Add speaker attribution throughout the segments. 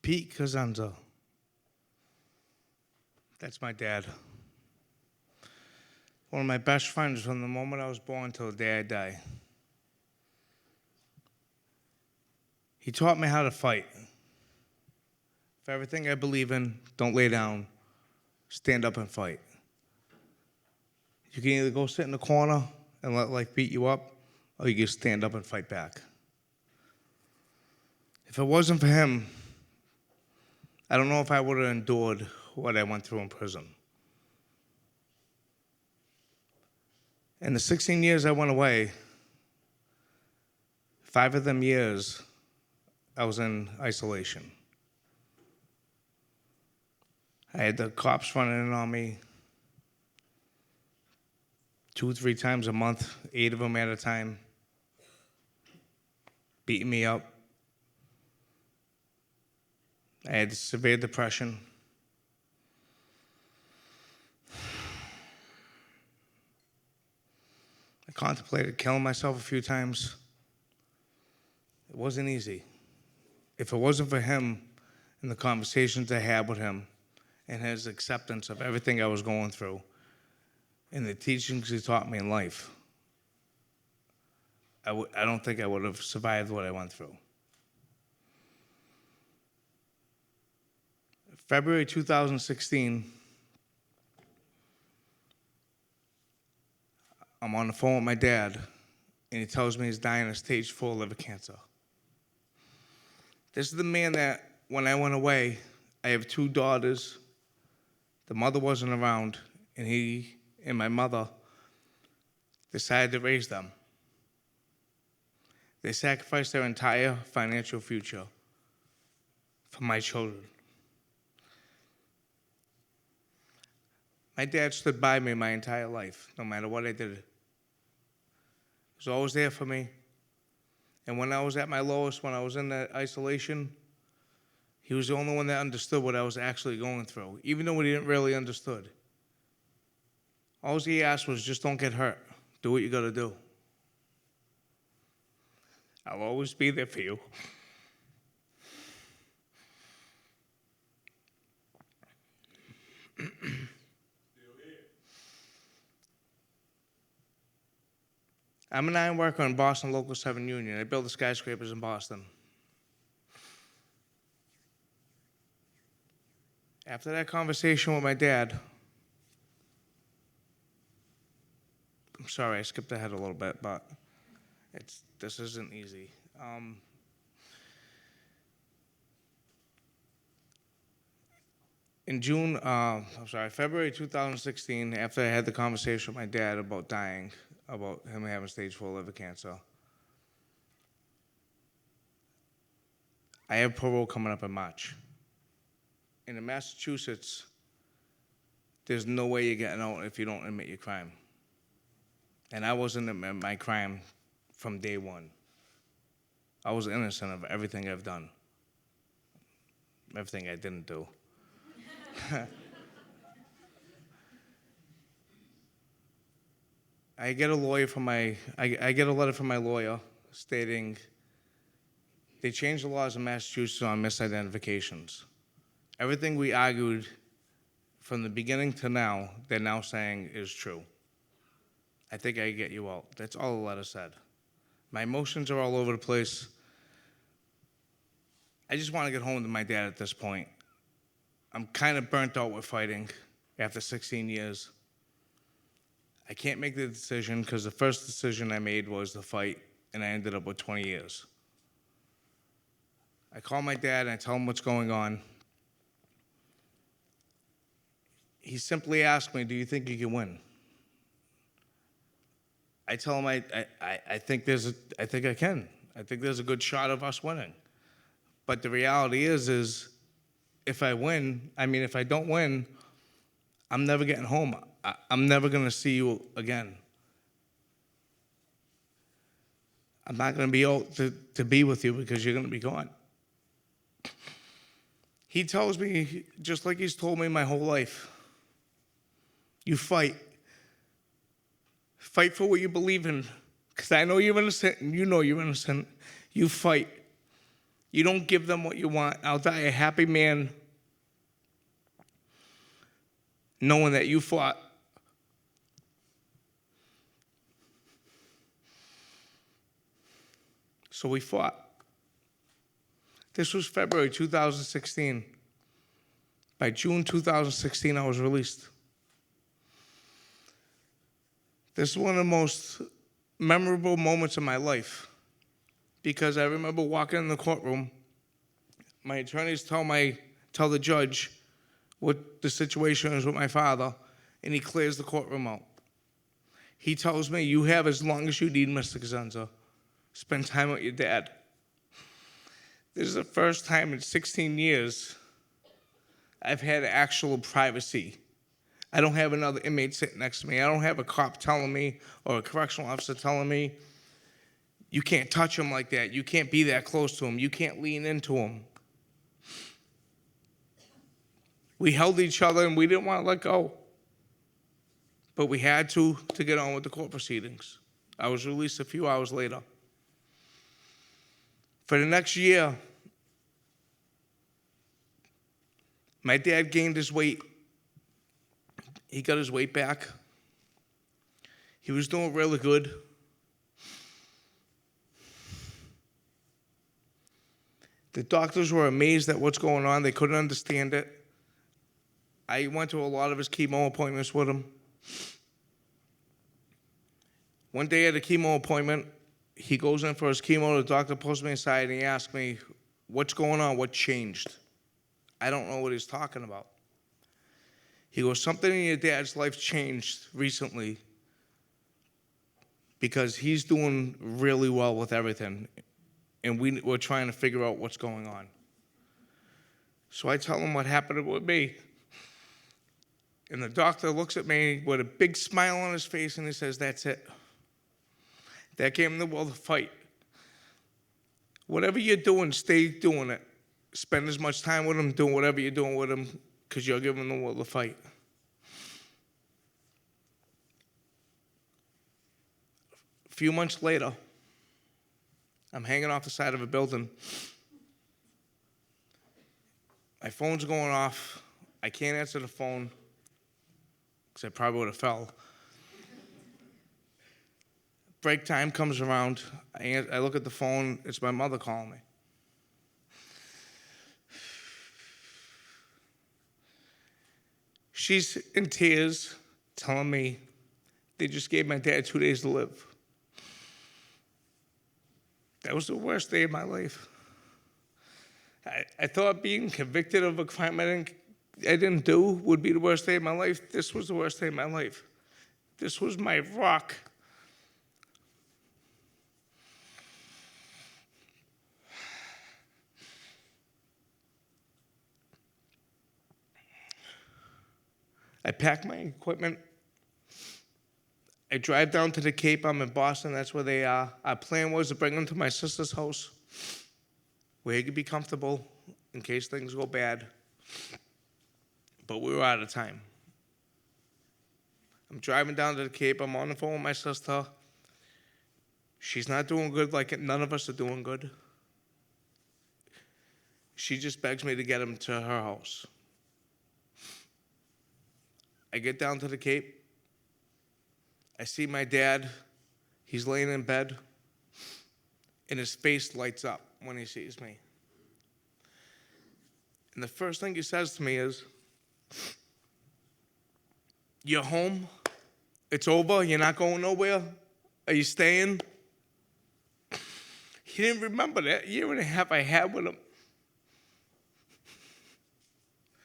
Speaker 1: Pete Cosenza. That's my dad. One of my best friends from the moment I was born till the day I die. He taught me how to fight. For everything I believe in, don't lay down, stand up and fight. You can either go sit in the corner and let life beat you up, or you can stand up and fight back. If it wasn't for him, I don't know if I would have endured what I went through in prison. In the 16 years I went away, 5 of them years I was in isolation. I had the cops running in on me 2 or 3 times a month, 8 of them at a time, beating me up. I had severe depression. I contemplated killing myself a few times. It wasn't easy. If it wasn't for him and the conversations I had with him and his acceptance of everything I was going through and the teachings he taught me in life, I don't think I would have survived what I went through. February 2016, I'm on the phone with my dad, and he tells me he's dying of stage 4 liver cancer. This is the man that, when I went away, I have 2 daughters. The mother wasn't around, and he and my mother decided to raise them. They sacrificed their entire financial future for my children. My dad stood by me my entire life, no matter what I did. He was always there for me. And when I was at my lowest, when I was in that isolation, he was the only one that understood what I was actually going through, even though he didn't really understood. All he asked was, just don't get hurt. Do what you gotta do. I'll always be there for you. I'm an iron worker in Boston Local 7 Union. I build the skyscrapers in Boston. After that conversation with my dad, I'm sorry, I skipped ahead a little bit, but this isn't easy. In February 2016, after I had the conversation with my dad about dying, about him having stage 4 liver cancer, I have parole coming up in March. And in Massachusetts, there's no way you're getting out if you don't admit your crime. And I wasn't admitting my crime from day one. I was innocent of everything I've done, everything I didn't do. I get a letter from my lawyer stating they changed the laws in Massachusetts on misidentifications. Everything we argued from the beginning to now, they're now saying is true. I think I get you out. That's all the letter said. My emotions are all over the place. I just want to get home to my dad at this point. I'm kind of burnt out with fighting after 16 years. I can't make the decision because the first decision I made was to fight, and I ended up with 20 years. I call my dad and I tell him what's going on. He simply asked me, do you think you can win? I tell him I think I can. I think there's a good shot of us winning. But the reality is if I don't win, I'm never getting home. I'm never gonna see you again. I'm not gonna be able to be with you because you're gonna be gone. He tells me, just like he's told me my whole life, you fight. Fight for what you believe in, because I know you're innocent and you know you're innocent. You fight. You don't give them what you want. I'll die a happy man knowing that you fought. So we fought. This was February 2016. By June 2016, I was released. This is one of the most memorable moments of my life because I remember walking in the courtroom. My attorneys tell the judge what the situation is with my father, and he clears the courtroom out. He tells me, "You have as long as you need, Mr. Cosenza. Spend time with your dad." This is the first time in 16 years I've had actual privacy. I don't have another inmate sitting next to me. I don't have a cop telling me or a correctional officer telling me, "You can't touch him like that. You can't be that close to him. You can't lean into him." We held each other and we didn't want to let go. But we had to get on with the court proceedings. I was released a few hours later. For the next year, my dad gained his weight. He got his weight back. He was doing really good. The doctors were amazed at what's going on. They couldn't understand it. I went to a lot of his chemo appointments with him. One day at a chemo appointment, he goes in for his chemo. The doctor pulls me aside and he asks me, "What's going on? What changed?" I don't know what he's talking about. He goes, "Something in your dad's life changed recently because he's doing really well with everything, and we're trying to figure out what's going on." So I tell him what happened with me. And the doctor looks at me with a big smile on his face and he says, "That's it. That gave him the will to fight. Whatever you're doing, stay doing it. Spend as much time with him, doing whatever you're doing with him, because you're giving him the will to fight." A few months later, I'm hanging off the side of a building. My phone's going off. I can't answer the phone because I probably would have fell. Break time comes around. I look at the phone. It's my mother calling me. She's in tears, telling me they just gave my dad 2 days to live. That was the worst day of my life. I thought being convicted of a crime I didn't do would be the worst day of my life. This was the worst day of my life. This was my rock. I pack my equipment. I drive down to the Cape. I'm in Boston. That's where they are. Our plan was to bring them to my sister's house where he could be comfortable in case things go bad. But we were out of time. I'm driving down to the Cape. I'm on the phone with my sister. She's not doing good like none of us are doing good. She just begs me to get him to her house. I get down to the Cape. I see my dad. He's laying in bed, and his face lights up when he sees me. And the first thing he says to me is, "You're home? It's over? You're not going nowhere? Are you staying?" He didn't remember that year and a half I had with him.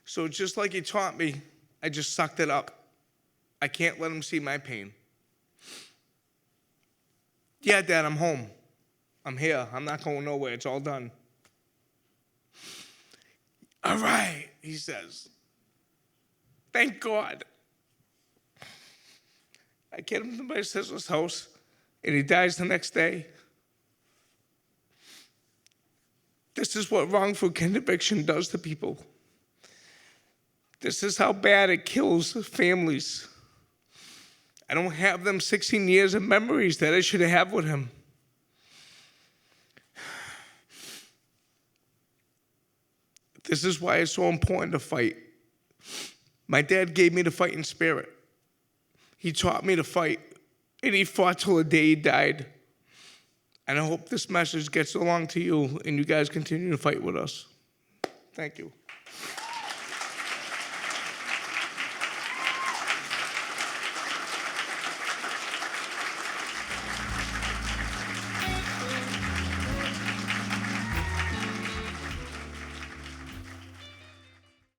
Speaker 1: So just like he taught me, I just sucked it up. I can't let him see my pain. "Yeah, Dad, I'm home. I'm here. I'm not going nowhere. It's all done." "All right," he says. "Thank God." I get him to my sister's house, and he dies the next day. This is what wrongful conviction does to people. This is how bad it kills families. I don't have them 16 years of memories that I should have with him. This is why it's so important to fight. My dad gave me the fighting spirit. He taught me to fight, and he fought till the day he died. And I hope this message gets along to you, and you guys continue to fight with us. Thank you.